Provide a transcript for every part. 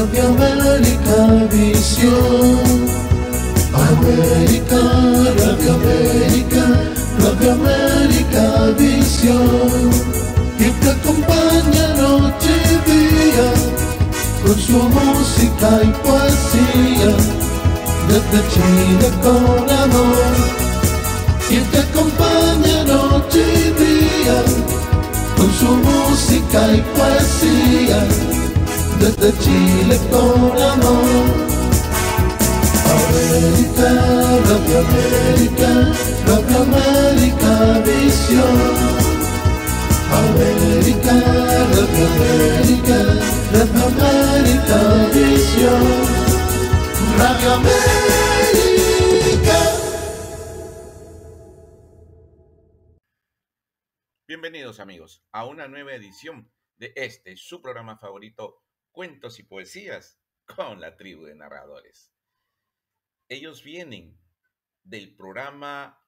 Radio América Visión. América, Radio América, Radio América Visión. Y te acompaña noche y día con su música y poesía, desde Chile con amor. Y te acompaña noche y día con su música y poesía, desde Chile con amor. América, Radio América, Radio América Visión. América, Radio América, Radio América Visión. Radio América. Bienvenidos amigos a una nueva edición de su programa favorito, Cuentos y Poesías con la tribu de narradores. Ellos vienen del programa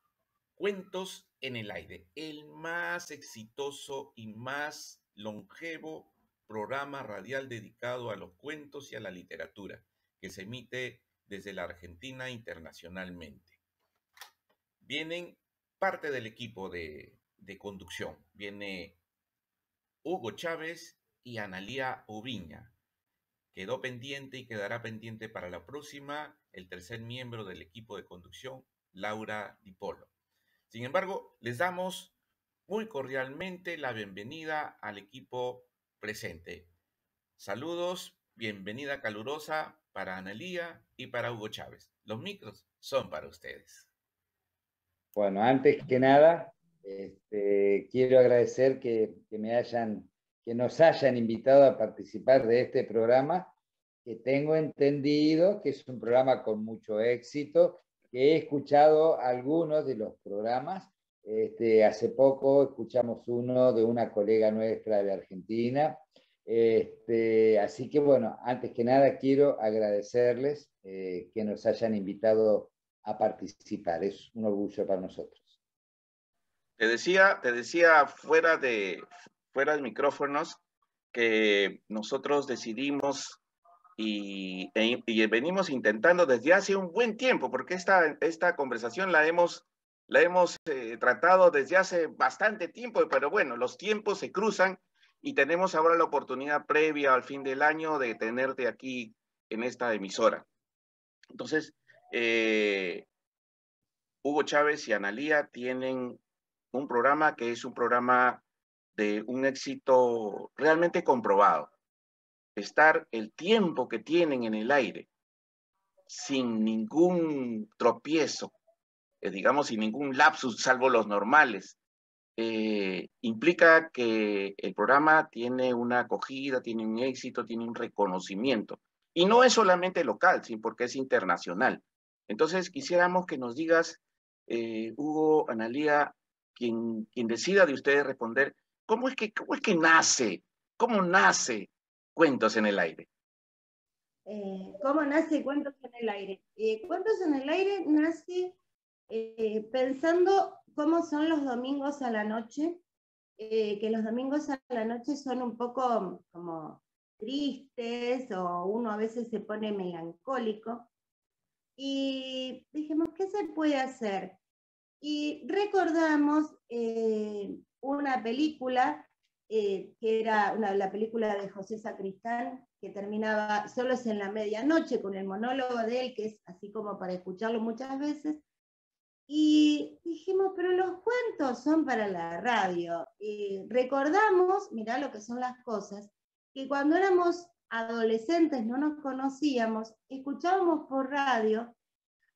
Cuentos en el Aire, el más exitoso y más longevo programa radial dedicado a los cuentos y a la literatura, que se emite desde la Argentina internacionalmente. Vienen parte del equipo de conducción. Viene Hugo Chávez y Analía Ubiña. Quedó pendiente y quedará pendiente para la próxima el tercer miembro del equipo de conducción, Laura Di Polo. Sin embargo, les damos muy cordialmente la bienvenida al equipo presente. Saludos, bienvenida calurosa para Analía y para Hugo Chávez. Los micros son para ustedes. Bueno, antes que nada, quiero agradecer que nos hayan invitado a participar de este programa, que tengo entendido que es un programa con mucho éxito, que he escuchado algunos de los programas. Hace poco escuchamos uno de una colega nuestra de Argentina. Así que bueno, antes que nada quiero agradecerles que nos hayan invitado a participar. Es un orgullo para nosotros. Te decía fuera de micrófonos que nosotros decidimos y venimos intentando desde hace un buen tiempo, porque esta conversación la hemos tratado desde hace bastante tiempo, pero bueno, los tiempos se cruzan y tenemos ahora la oportunidad previa al fin del año de tenerte aquí en esta emisora. Entonces, Hugo Chávez y Analía tienen un programa que es un programa de un éxito realmente comprobado. Estar el tiempo que tienen en el aire, sin ningún tropiezo, digamos, sin ningún lapsus, salvo los normales, implica que el programa tiene una acogida, tiene un éxito, tiene un reconocimiento. Y no es solamente local, sino porque es internacional. Entonces, quisiéramos que nos digas, Hugo, Analía, quien decida de ustedes responder, ¿cómo es que nace? ¿Cómo nace Cuentos en el Aire? ¿Cómo nace Cuentos en el Aire? Cuentos en el Aire nace pensando cómo son los domingos a la noche, que los domingos a la noche son un poco como tristes, o uno a veces se pone melancólico, y dijimos, ¿qué se puede hacer? Y recordamos una película, que era la película de José Sacristán, que terminaba Solos en la medianoche, con el monólogo de él, que es así como para escucharlo muchas veces. Y dijimos, pero los cuentos son para la radio. Y recordamos, mirá lo que son las cosas, que cuando éramos adolescentes, no nos conocíamos, escuchábamos por radio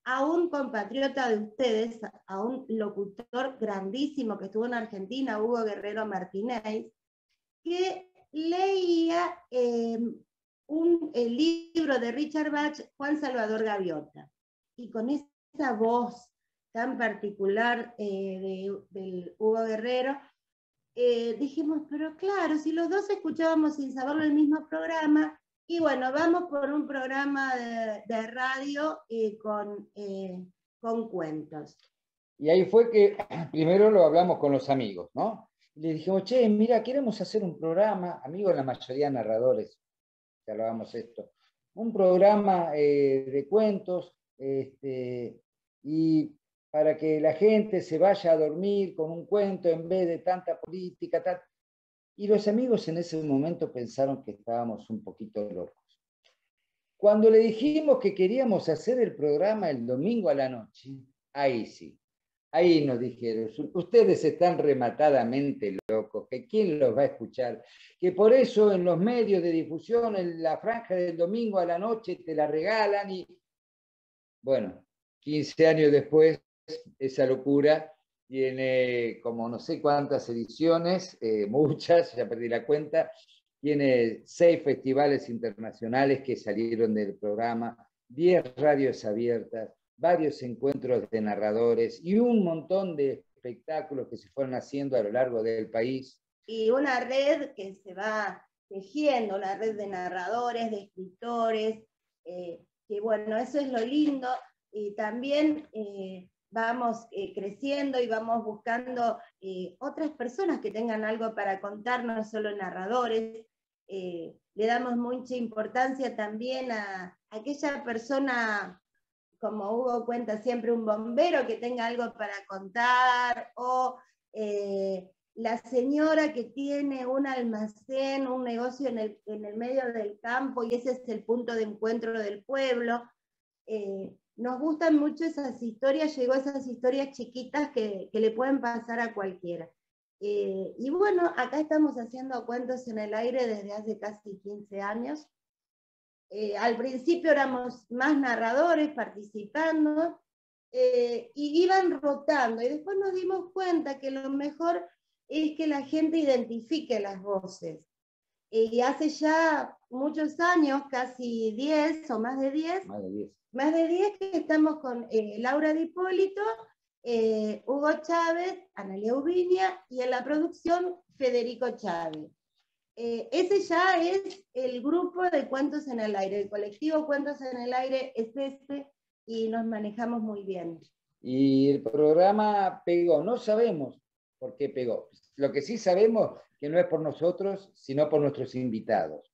a un compatriota de ustedes, a un locutor grandísimo que estuvo en Argentina, Hugo Guerrero Martínez, que leía el libro de Richard Bach, Juan Salvador Gaviota. Y con esa voz tan particular del Hugo Guerrero, dijimos, pero claro, si los dos escuchábamos sin saberlo el mismo programa, y bueno, vamos por un programa de radio con cuentos. Y ahí fue que primero lo hablamos con los amigos, ¿no? Y le dijimos, che, mira, queremos hacer un programa, amigos, la mayoría narradores, que hablábamos esto, un programa de cuentos, y para que la gente se vaya a dormir con un cuento en vez de tanta política. Y los amigos en ese momento pensaron que estábamos un poquito locos. Cuando le dijimos que queríamos hacer el programa el domingo a la noche, ahí sí, ahí nos dijeron, ustedes están rematadamente locos, que quién los va a escuchar, que por eso en los medios de difusión, en la franja del domingo a la noche, te la regalan. Y bueno, 15 años después, esa locura tiene como no sé cuántas ediciones, muchas, ya perdí la cuenta. Tiene 6 festivales internacionales que salieron del programa, 10 radios abiertas, varios encuentros de narradores y un montón de espectáculos que se fueron haciendo a lo largo del país. Y una red que se va tejiendo, una red de narradores, de escritores, que bueno, eso es lo lindo. Y también vamos creciendo y vamos buscando otras personas que tengan algo para contar, no solo narradores. Le damos mucha importancia también a aquella persona, como Hugo cuenta siempre, un bombero que tenga algo para contar, o la señora que tiene un almacén, un negocio en el medio del campo, y ese es el punto de encuentro del pueblo. Nos gustan mucho esas historias, llegó esas historias chiquitas que le pueden pasar a cualquiera. Y bueno, acá estamos haciendo Cuentos en el Aire desde hace casi 15 años. Al principio éramos más narradores participando, y iban rotando, y después nos dimos cuenta que lo mejor es que la gente identifique las voces. Y hace ya muchos años, casi 10 o más de 10, más de 10 que estamos con Laura Di Hipólito, Hugo Chávez, Analia Ubiña, y en la producción Federico Chávez. Ese ya es el grupo de Cuentos en el Aire, el colectivo Cuentos en el Aire es este, y nos manejamos muy bien. Y el programa pegó, no sabemos por qué pegó. Lo que sí sabemos que no es por nosotros, sino por nuestros invitados.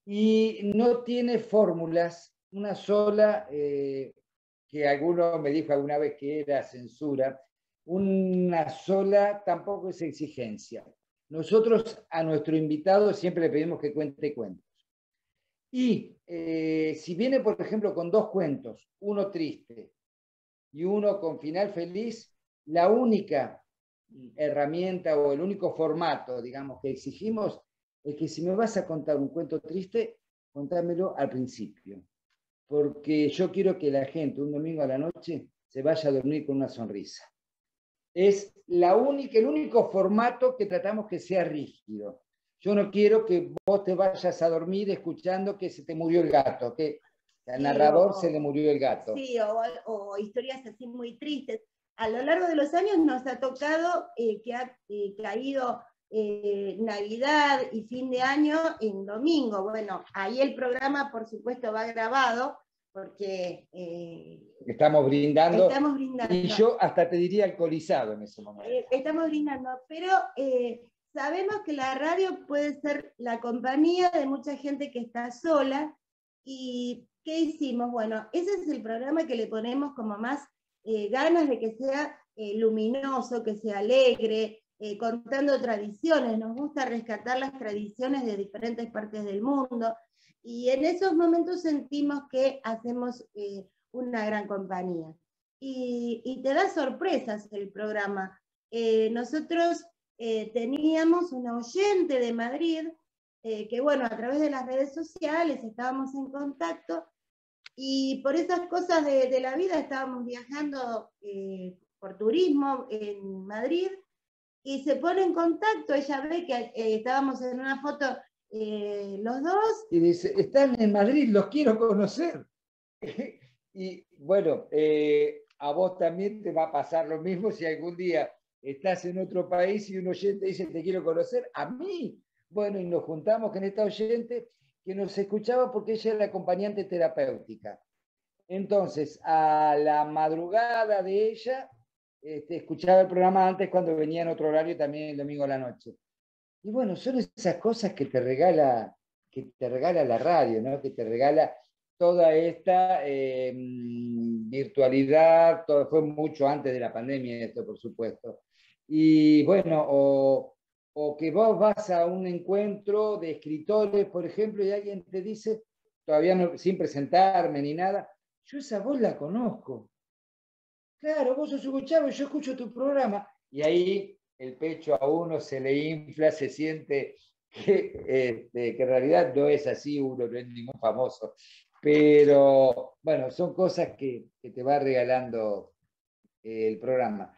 Y no tiene fórmulas, una sola, que alguno me dijo alguna vez que era censura, una sola tampoco es exigencia. Nosotros a nuestro invitado siempre le pedimos que cuente cuentos. Y si viene, por ejemplo, con 2 cuentos, uno triste y uno con final feliz, la única herramienta o el único formato, digamos, que exigimos es que si me vas a contar un cuento triste, contámelo al principio. Porque yo quiero que la gente un domingo a la noche se vaya a dormir con una sonrisa. Es el único formato que tratamos que sea rígido. Yo no quiero que vos te vayas a dormir escuchando que se te murió el gato, que al narrador se le murió el gato. Sí, o historias así muy tristes. A lo largo de los años nos ha tocado que ha caído Navidad y fin de año en domingo. Bueno, ahí el programa, por supuesto, va grabado, porque estamos brindando. Estamos brindando. Y yo hasta te diría alcoholizado en ese momento. Estamos brindando, pero sabemos que la radio puede ser la compañía de mucha gente que está sola. ¿Y qué hicimos? Bueno, ese es el programa que le ponemos como más ganas de que sea luminoso, que sea alegre, contando tradiciones. Nos gusta rescatar las tradiciones de diferentes partes del mundo, y en esos momentos sentimos que hacemos una gran compañía. Y te da sorpresas el programa. Nosotros teníamos una oyente de Madrid, que bueno, a través de las redes sociales estábamos en contacto, y por esas cosas de la vida estábamos viajando por turismo en Madrid, y se pone en contacto, ella ve que estábamos en una foto los dos. Y dice, están en Madrid, los quiero conocer. Y bueno, a vos también te va a pasar lo mismo si algún día estás en otro país y un oyente dice, te quiero conocer, a mí. Bueno, y nos juntamos con esta oyente que nos escuchaba porque ella era acompañante terapéutica. Entonces, a la madrugada de ella, escuchaba el programa antes cuando venía en otro horario, también el domingo a la noche. Y bueno, son esas cosas que te regala la radio, ¿no? Que te regala toda esta virtualidad, todo, fue mucho antes de la pandemia esto, por supuesto. Y bueno, o que vos vas a un encuentro de escritores, por ejemplo, y alguien te dice, todavía no, sin presentarme ni nada, yo esa voz la conozco. Claro, vos sos Hugo Chávez, yo escucho tu programa. Y ahí el pecho a uno se le infla, se siente que en realidad no es así, uno no es ningún famoso. Pero bueno, son cosas que te va regalando el programa.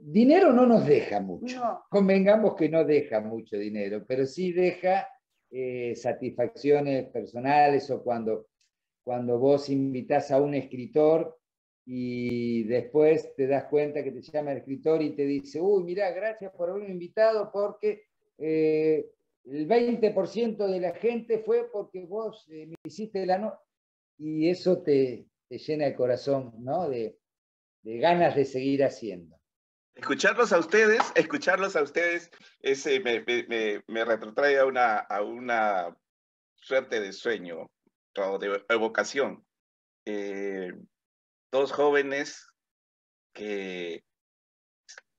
Dinero no nos deja mucho. No. Convengamos que no deja mucho dinero, pero sí deja satisfacciones personales, o cuando vos invitás a un escritor y después te das cuenta que te llama el escritor y te dice, uy, mirá, gracias por haberme invitado porque el 20% de la gente fue porque vos me hiciste la nota. Y eso te llena el corazón, ¿no? De ganas de seguir haciendo. Escucharlos a ustedes, me retrotrae a una suerte de sueño o de evocación. Dos jóvenes que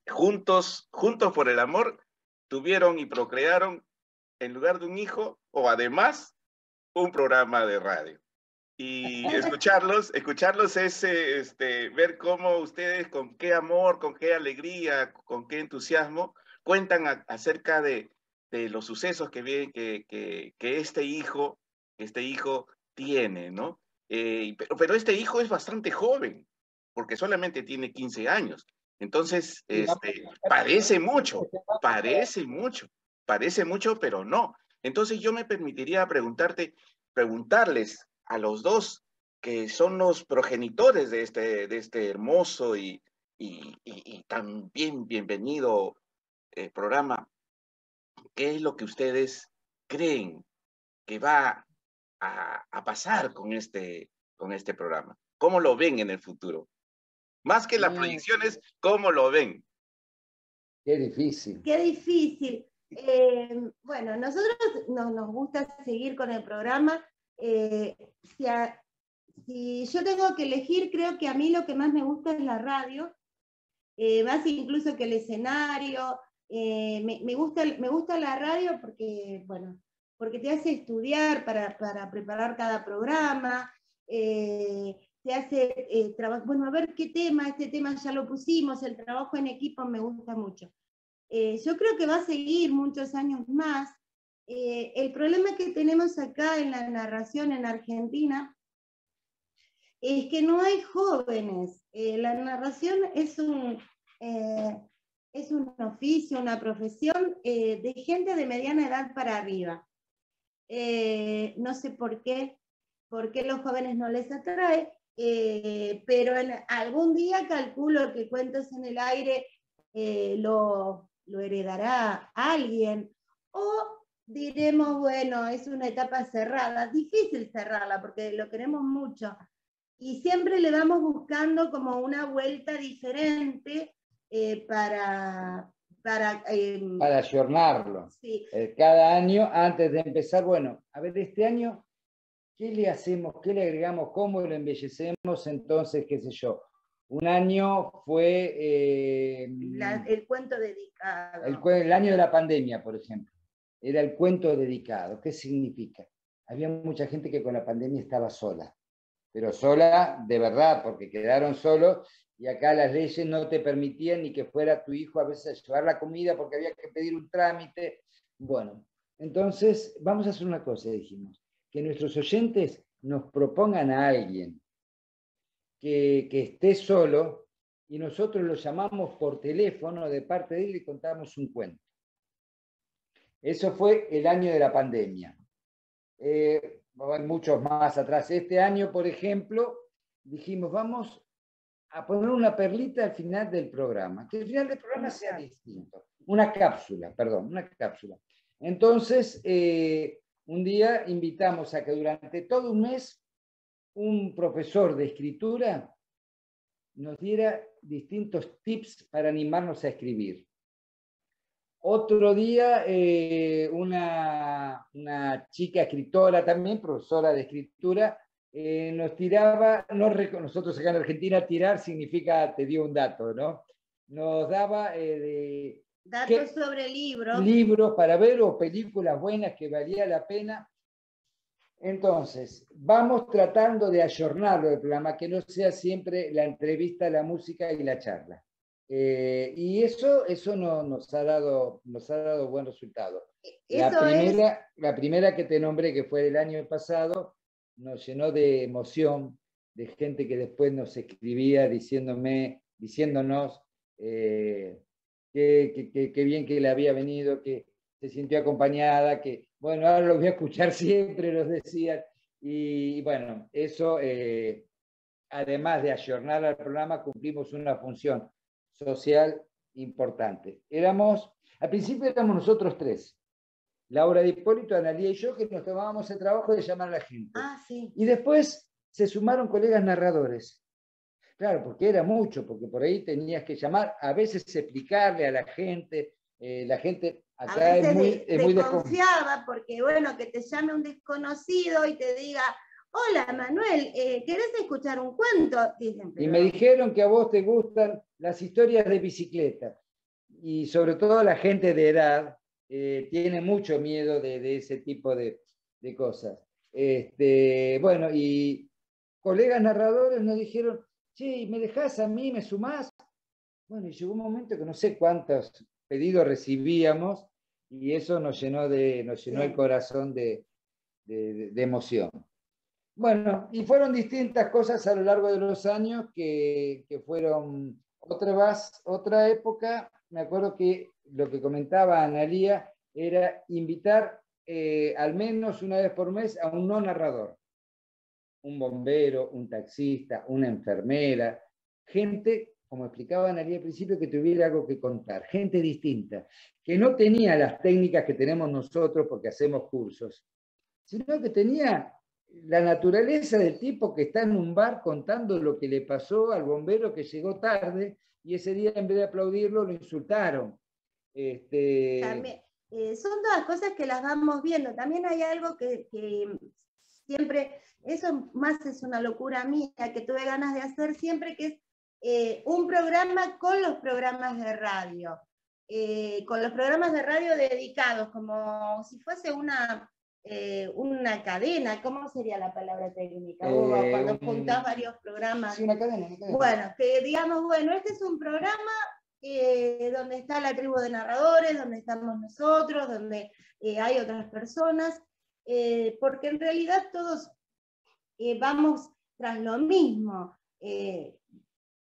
juntos por el amor tuvieron y procrearon, en lugar de un hijo, o además un programa de radio. Y escucharlos es ver cómo ustedes, con qué amor, con qué alegría, con qué entusiasmo, cuentan acerca de los sucesos que este hijo tiene, ¿no? Pero este hijo es bastante joven, porque solamente tiene 15 años. Entonces, parece mucho, pero no. Entonces yo me permitiría preguntarles a los dos, que son los progenitores de este hermoso y también bienvenido programa, ¿qué es lo que ustedes creen que va a pasar con este programa? ¿Cómo lo ven en el futuro? Más que las proyecciones, ¿cómo lo ven? Qué difícil. Qué difícil. Bueno, nosotros nos gusta seguir con el programa. Si yo tengo que elegir, creo que a mí lo que más me gusta es la radio, más incluso que el escenario. Me gusta la radio porque, bueno, porque te hace estudiar para preparar cada programa, te hace trabajar, bueno, a ver qué tema, este tema ya lo pusimos, el trabajo en equipo me gusta mucho. Yo creo que va a seguir muchos años más. El problema que tenemos acá en la narración en Argentina es que no hay jóvenes. La narración es un oficio, una profesión de gente de mediana edad para arriba. No sé por qué los jóvenes no les atrae, pero algún día calculo que Cuentos en el Aire lo heredará alguien, o diremos, bueno, es una etapa cerrada, difícil cerrarla porque lo queremos mucho, y siempre le vamos buscando como una vuelta diferente para ayornarlo. Sí. Cada año, antes de empezar, bueno, a ver, este año, ¿qué le hacemos? ¿Qué le agregamos? ¿Cómo lo embellecemos? Entonces, qué sé yo. Un año fue... el cuento dedicado. El año de la pandemia, por ejemplo. Era el cuento dedicado. ¿Qué significa? Había mucha gente que con la pandemia estaba sola. Pero sola de verdad, porque quedaron solos, y acá las leyes no te permitían ni que fuera tu hijo a veces a llevar la comida porque había que pedir un trámite. Bueno, entonces vamos a hacer una cosa, dijimos, que nuestros oyentes nos propongan a alguien que esté solo, y nosotros lo llamamos por teléfono de parte de él y contamos un cuento. Eso fue el año de la pandemia. Va a haber muchos más atrás. Este año, por ejemplo, dijimos, vamos a poner una perlita al final del programa, que el final del programa sea distinto. Una cápsula. Entonces, un día invitamos a que durante todo un mes un profesor de escritura nos diera distintos tips para animarnos a escribir. Otro día, una chica escritora también, profesora de escritura, nos tiraba, nosotros acá en Argentina tirar significa, te dio un dato, ¿no? Nos daba datos sobre libros. Libros para ver o películas buenas que valía la pena. Entonces, vamos tratando de ayornarlo el programa, que no sea siempre la entrevista, la música y la charla. Y eso nos ha dado buen resultado. La primera que te nombré, que fue el año pasado, nos llenó de emoción, de gente que después nos escribía diciéndonos qué bien que le había venido, que se sintió acompañada, que, bueno, ahora lo voy a escuchar siempre, nos decían. Y bueno, eso, además de ayornar al programa, cumplimos una función social importante. Al principio éramos nosotros tres, Laura de Hipólito, Analía y yo, que nos tomábamos el trabajo de llamar a la gente. Sí. Y después se sumaron colegas narradores. Claro, porque era mucho, porque por ahí tenías que llamar, a veces explicarle a la gente acá a veces es muy desconfiada, porque bueno, que te llame un desconocido y te diga, hola Manuel, ¿querés escuchar un cuento? Dicen, pero... Y me dijeron que a vos te gustan las historias de bicicleta, y sobre todo la gente de edad tiene mucho miedo de ese tipo de cosas. Bueno, y colegas narradores nos dijeron, che, ¿me dejás a mí? ¿Me sumás? Bueno, y llegó un momento que no sé cuántos pedidos recibíamos, y eso nos llenó el corazón de emoción. Bueno, y fueron distintas cosas a lo largo de los años que fueron otra época. Me acuerdo que lo que comentaba Analía era invitar al menos una vez por mes a un no narrador. Un bombero, un taxista, una enfermera, gente, como explicaba Analía al principio, que tuviera algo que contar, gente distinta, que no tenía las técnicas que tenemos nosotros porque hacemos cursos, sino que tenía la naturaleza del tipo que está en un bar contando lo que le pasó al bombero que llegó tarde y ese día en vez de aplaudirlo lo insultaron. También, son todas cosas que las vamos viendo. También hay algo que siempre, eso más es una locura mía, que tuve ganas de hacer siempre, que es un programa con los programas de radio. Con los programas de radio dedicados, como si fuese una cadena. ¿Cómo sería la palabra técnica? Cuando juntás varios programas. Sí, una cadena. Bueno, que digamos, bueno, este es un programa donde está la tribu de narradores, donde estamos nosotros, donde hay otras personas, porque en realidad todos vamos tras lo mismo.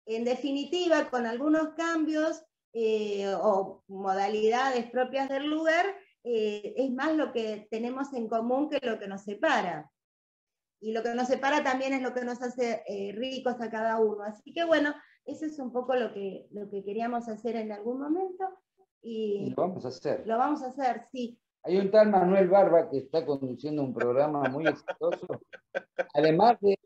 En definitiva, con algunos cambios o modalidades propias del lugar, es más lo que tenemos en común que lo que nos separa. Y lo que nos separa también es lo que nos hace ricos a cada uno. Así que bueno, eso es un poco lo que queríamos hacer en algún momento. Y lo vamos a hacer. Lo vamos a hacer, sí. Hay un tal Manuel Barba que está conduciendo un programa muy exitoso, además de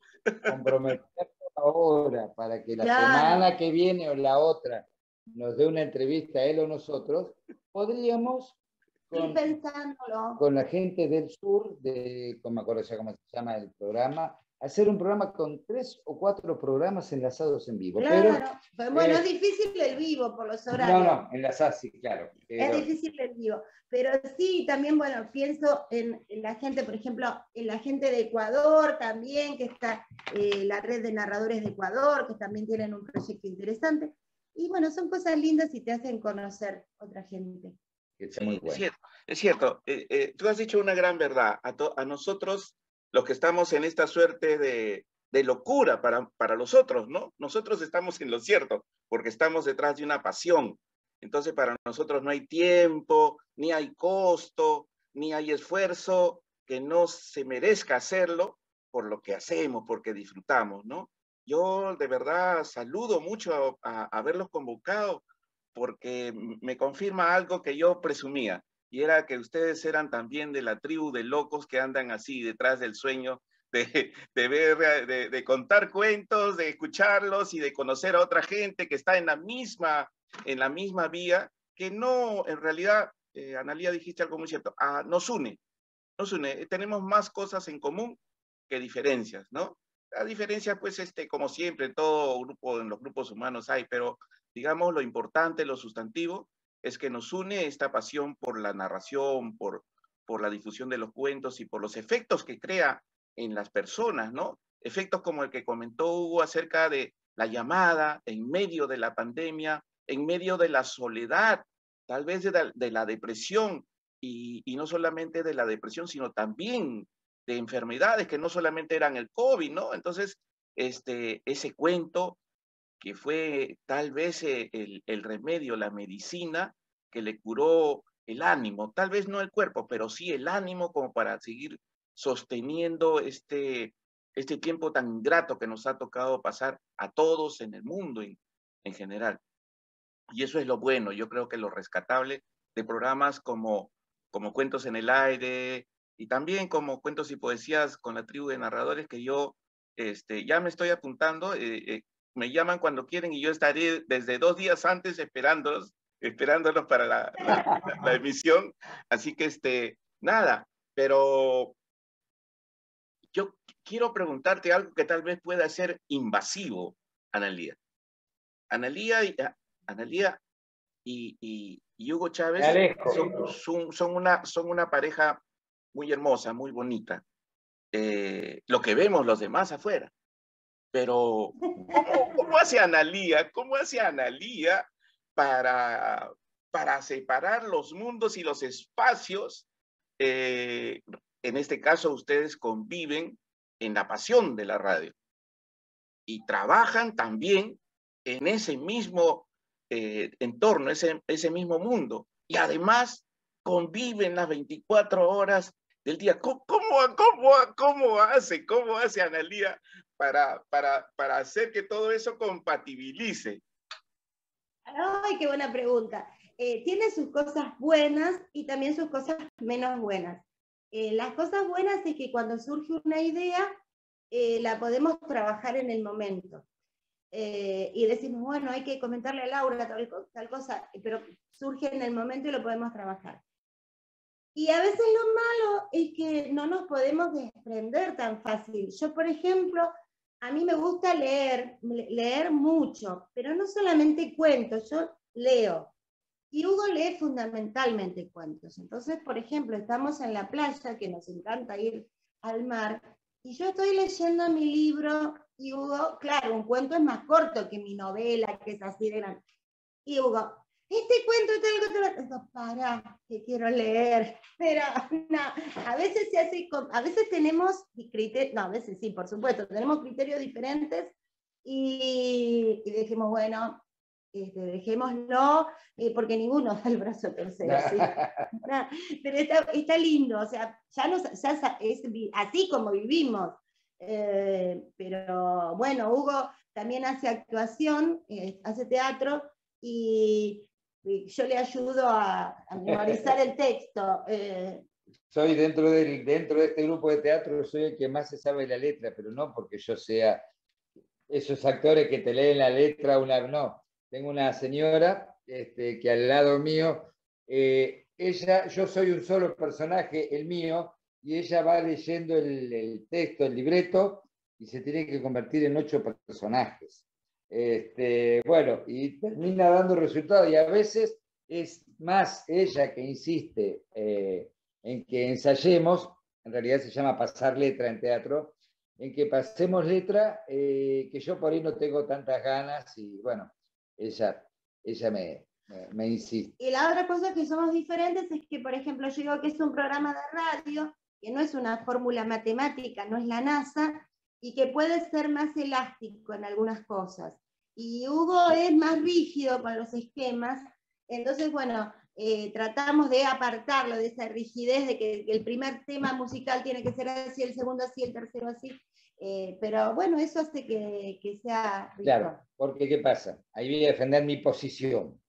comprometernos ahora para que la semana que viene o la otra nos dé una entrevista a él o nosotros, podríamos con la gente del sur, no me acuerdo ya cómo se llama el programa, hacer un programa con 3 o 4 programas enlazados en vivo. Claro, pero bueno, es difícil el vivo por los horarios. No, enlazados sí, claro. Es difícil el vivo. Pero sí, también, bueno, pienso en la gente, por ejemplo, en la gente de Ecuador también, que está la red de narradores de Ecuador, que también tienen un proyecto interesante. Y bueno, son cosas lindas y te hacen conocer otra gente. Sí, muy bueno. Es cierto. Tú has dicho una gran verdad. A nosotros, los que estamos en esta suerte de locura para los otros, ¿no? Nosotros estamos en lo cierto, porque estamos detrás de una pasión. Entonces, para nosotros no hay tiempo, ni hay costo, ni hay esfuerzo que no se merezca hacerlo por lo que hacemos, porque disfrutamos, ¿no? Yo de verdad saludo mucho a haberlos convocado, porque me confirma algo que yo presumía, y era que ustedes eran también de la tribu de locos que andan así detrás del sueño de contar cuentos, de escucharlos y de conocer a otra gente que está en la misma vía, que no, en realidad, Analía, dijiste algo muy cierto, nos une, tenemos más cosas en común que diferencias, ¿no? La diferencia, pues, como siempre, en todo grupo, en los grupos humanos hay, pero digamos lo importante, lo sustantivo, es que nos une esta pasión por la narración, por la difusión de los cuentos y por los efectos que crea en las personas, ¿no? Efectos como el que comentó Hugo acerca de la llamada en medio de la pandemia, en medio de la soledad, tal vez de la depresión, y no solamente de la depresión, sino también de enfermedades que no solamente eran el COVID, ¿no? Entonces, ese cuento que fue tal vez el remedio, la medicina que le curó el ánimo, tal vez no el cuerpo, pero sí el ánimo como para seguir sosteniendo este tiempo tan ingrato que nos ha tocado pasar a todos en el mundo en general. Y eso es lo bueno, yo creo que lo rescatable de programas como Cuentos en el Aire y también como Cuentos y Poesías con la Tribu de Narradores, que yo ya me estoy apuntando, me llaman cuando quieren y yo estaré desde 2 días antes esperándolos para la emisión. Así que nada, pero yo quiero preguntarte algo que tal vez pueda ser invasivo, Analía. Analía y Hugo Chávez son una pareja muy hermosa, muy bonita. Lo que vemos los demás afuera. Pero, ¿cómo hace Analía? ¿Cómo hace Analía para separar los mundos y los espacios? En este caso, ustedes conviven en la pasión de la radio y trabajan también en ese mismo entorno, ese mismo mundo. Y además conviven las 24 horas del día. ¿Cómo hace Analía para hacer que todo eso compatibilice? Ay, qué buena pregunta. Tiene sus cosas buenas y también sus cosas menos buenas. Las cosas buenas es que cuando surge una idea, la podemos trabajar en el momento. Y decimos, bueno, hay que comentarle a Laura tal cosa, pero surge en el momento y lo podemos trabajar. Y a veces lo malo es que no nos podemos desprender tan fácil. Yo, por ejemplo, a mí me gusta leer mucho, pero no solamente cuentos, yo leo. Y Hugo lee fundamentalmente cuentos. Entonces, por ejemplo, estamos en la playa, que nos encanta ir al mar, y yo estoy leyendo mi libro, y Hugo, claro, un cuento es más corto que mi novela, que es así de grande. Y Hugo, este cuento es algo, para, que quiero leer. Pero no, a veces se hace, a veces tenemos criterios, no, a veces sí, por supuesto, tenemos criterios diferentes, y dijimos, bueno, dejémoslo, porque ninguno da el brazo a torcer, ¿sí? No, pero está lindo, o sea, ya es así como vivimos. Pero bueno, Hugo también hace actuación, hace teatro, y yo le ayudo a memorizar el texto. Soy dentro de este grupo de teatro, soy el que más se sabe la letra, pero no porque yo sea esos actores que te leen la letra, no. Tengo una señora que al lado mío, yo soy un solo personaje, el mío, y ella va leyendo el texto, el libreto, y se tiene que convertir en 8 personajes. Bueno, y termina dando resultados, y a veces es más ella que insiste en que ensayemos, en realidad se llama pasar letra en teatro, en que pasemos letra, que yo por ahí no tengo tantas ganas, y bueno, ella me insiste. Y la otra cosa que somos diferentes es que, por ejemplo, yo digo que es un programa de radio, que no es una fórmula matemática, no es la NASA, y que puede ser más elástico en algunas cosas. Y Hugo es más rígido con los esquemas, entonces, bueno, tratamos de apartarlo de esa rigidez de que el primer tema musical tiene que ser así, el segundo así, el tercero así. Pero bueno, eso hace que sea rico. Claro, porque ¿qué pasa? Ahí voy a defender mi posición.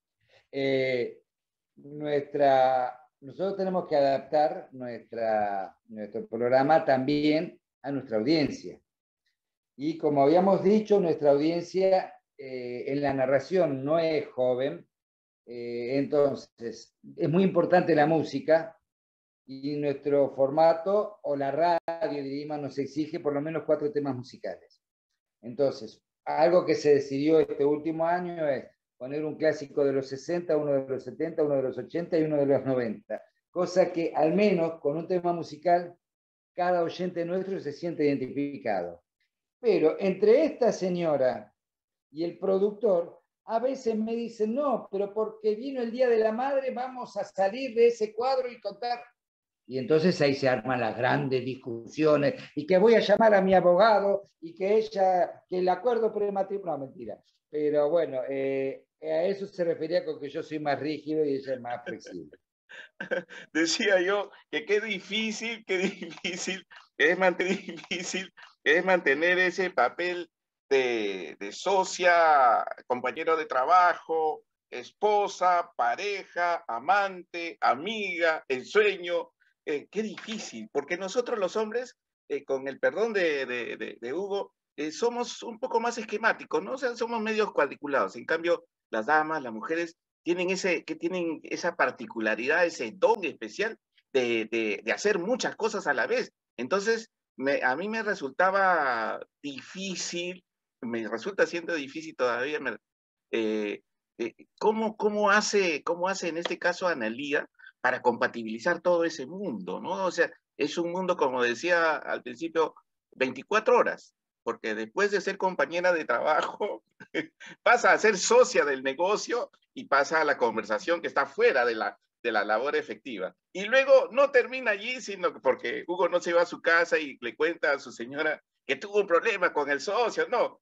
Nosotros tenemos que adaptar nuestro programa también a nuestra audiencia. Y como habíamos dicho, nuestra audiencia en la narración no es joven, entonces es muy importante la música, y nuestro formato, o la radio, diríamos, nos exige por lo menos 4 temas musicales. Entonces, algo que se decidió este último año es poner un clásico de los 60, uno de los 70, uno de los 80 y uno de los 90. Cosa que al menos con un tema musical, cada oyente nuestro se siente identificado. Pero entre esta señora y el productor, a veces me dicen, no, pero porque vino el Día de la Madre, vamos a salir de ese cuadro y contar. Y entonces ahí se arman las grandes discusiones, y que voy a llamar a mi abogado, y que el acuerdo prematrimonial, no, mentira. Pero bueno, a eso se refería con que yo soy más rígido y ella es más flexible. Decía yo que qué difícil es mantener ese papel de socia, compañero de trabajo, esposa, pareja, amante, amiga, ensueño. Qué difícil, porque nosotros los hombres, con el perdón de Hugo, somos un poco más esquemáticos, ¿no? O sea, somos medios cuadriculados. En cambio, las damas, las mujeres, tienen esa particularidad, ese don especial de hacer muchas cosas a la vez. Entonces, a mí me resultaba difícil, me resulta siendo difícil todavía, ¿cómo hace en este caso Analía para compatibilizar todo ese mundo, ¿no? O sea, es un mundo, como decía al principio, 24 horas, porque después de ser compañera de trabajo, pasa a ser socia del negocio y pasa a la conversación que está fuera de la labor efectiva. Y luego no termina allí, sino porque Hugo no se va a su casa y le cuenta a su señora que tuvo un problema con el socio, no,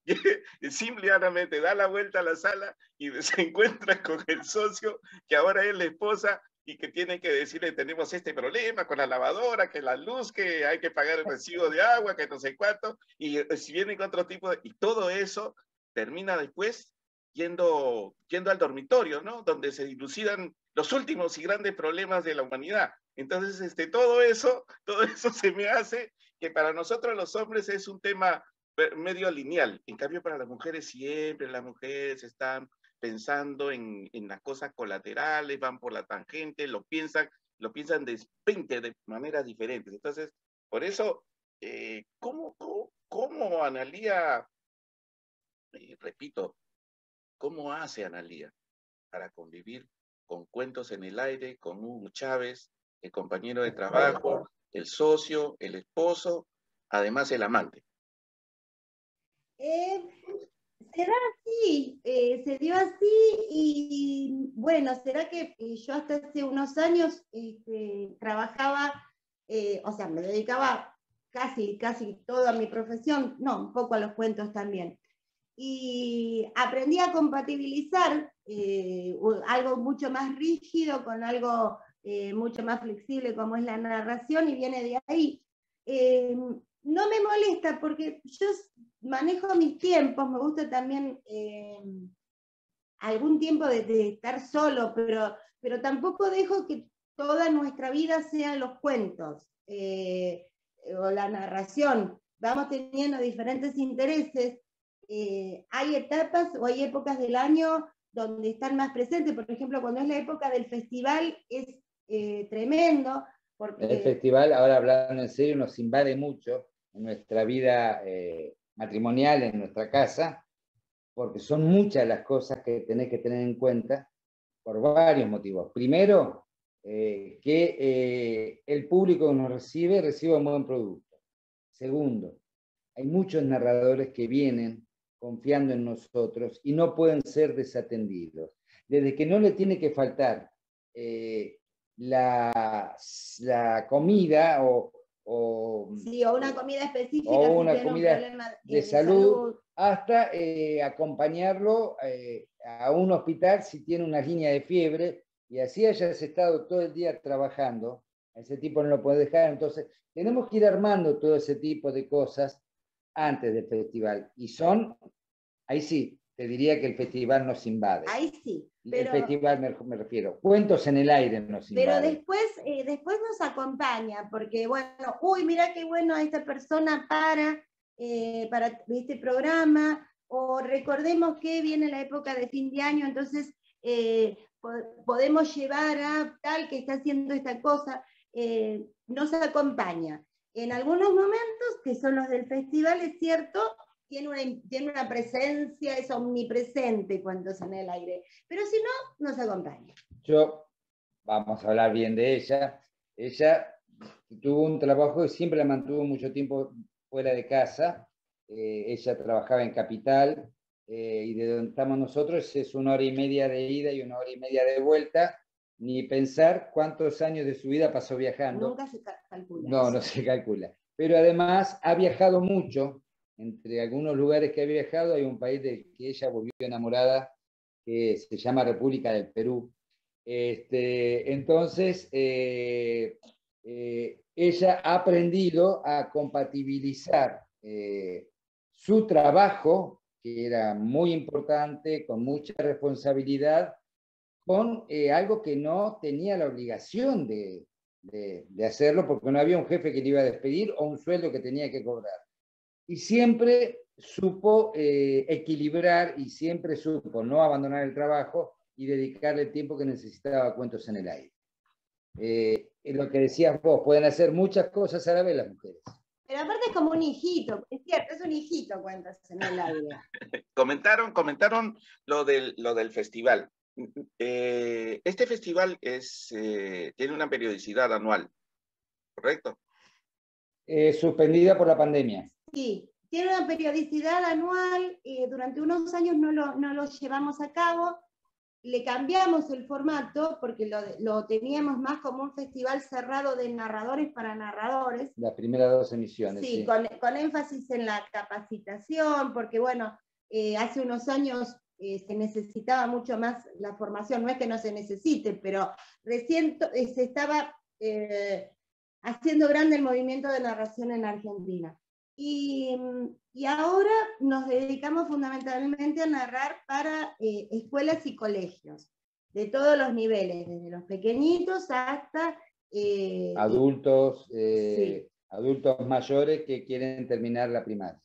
simplemente da la vuelta a la sala y se encuentra con el socio, que ahora es la esposa, y que tiene que decirle, tenemos este problema con la lavadora, que la luz, que hay que pagar el recibo de agua, que no sé cuánto, y si viene con otro tipo de... Y todo eso termina después yendo al dormitorio, ¿no? Donde se dilucidan los últimos y grandes problemas de la humanidad. Entonces, todo eso se me hace que para nosotros los hombres es un tema medio lineal. En cambio, para las mujeres siempre las mujeres están pensando en las cosas colaterales, van por la tangente, lo piensan de 20 de maneras diferentes. Entonces, por eso, ¿cómo Analía, repito, cómo hace Analía para convivir con Cuentos en el Aire, con Hugo Chávez, el compañero de trabajo, el socio, el esposo, además el amante? Será así, se dio así, y bueno, será que yo hasta hace unos años trabajaba, o sea, me dedicaba casi toda mi profesión, no, un poco a los cuentos también. Y aprendí a compatibilizar algo mucho más rígido con algo mucho más flexible como es la narración, y viene de ahí. No me molesta porque yo manejo mis tiempos, me gusta también algún tiempo de estar solo, pero tampoco dejo que toda nuestra vida sean los cuentos o la narración. Vamos teniendo diferentes intereses. Hay etapas o hay épocas del año donde están más presentes. Por ejemplo, cuando es la época del festival es tremendo. Porque... El festival, ahora hablando en serio, nos invade mucho en nuestra vida matrimonial, en nuestra casa, porque son muchas las cosas que tenés que tener en cuenta por varios motivos. Primero, que el público que nos recibe un buen producto. Segundo, hay muchos narradores que vienen confiando en nosotros y no pueden ser desatendidos. Desde que no le tiene que faltar la comida sí, o una comida específica, o una comida de salud, hasta acompañarlo a un hospital si tiene una línea de fiebre, y así hayas estado todo el día trabajando, a ese tipo no lo puede dejar. Entonces tenemos que ir armando todo ese tipo de cosas antes del festival, y ahí sí, te diría que el festival nos invade. Ahí sí. Pero, el festival me refiero, Cuentos en el Aire nos invade. Pero después nos acompaña, porque bueno, uy, mira qué bueno esta persona para este programa, o recordemos que viene la época de fin de año, entonces podemos llevar a tal que está haciendo esta cosa. nos acompaña. En algunos momentos, que son los del festival, es cierto, tiene una presencia, es omnipresente Cuentos en el Aire, pero si no, nos acompaña. Vamos a hablar bien de ella. Ella tuvo un trabajo que siempre la mantuvo mucho tiempo fuera de casa. Ella trabajaba en Capital, y de donde estamos nosotros es 1 hora y media de ida y 1 hora y media de vuelta. Ni pensar cuántos años de su vida pasó viajando. Nunca se calcula. No, no se calcula. Pero además ha viajado mucho. Entre algunos lugares que ha viajado hay un país del que ella volvió enamorada, que se llama República del Perú. Entonces, ella ha aprendido a compatibilizar su trabajo, que era muy importante, con mucha responsabilidad, con algo que no tenía la obligación de hacerlo, porque no había un jefe que le iba a despedir o un sueldo que tenía que cobrar. Y siempre supo equilibrar y siempre supo no abandonar el trabajo y dedicarle el tiempo que necesitaba a Cuentos en el Aire. Lo que decías vos, pueden hacer muchas cosas a la vez las mujeres. Pero aparte es como un hijito, es cierto, es un hijito Cuentos en el Aire. Comentaron lo del festival. Este festival tiene una periodicidad anual, ¿correcto? Suspendida por la pandemia. Sí, tiene una periodicidad anual, durante unos años no lo llevamos a cabo, le cambiamos el formato porque lo teníamos más como un festival cerrado de narradores para narradores. Las primeras 2 emisiones. Sí, con énfasis en la capacitación, porque bueno, hace unos años se necesitaba mucho más la formación, no es que no se necesite, pero recién se estaba haciendo grande el movimiento de narración en Argentina. Y ahora nos dedicamos fundamentalmente a narrar para escuelas y colegios, de todos los niveles, desde los pequeñitos hasta... adultos, sí. Adultos mayores que quieren terminar la primaria.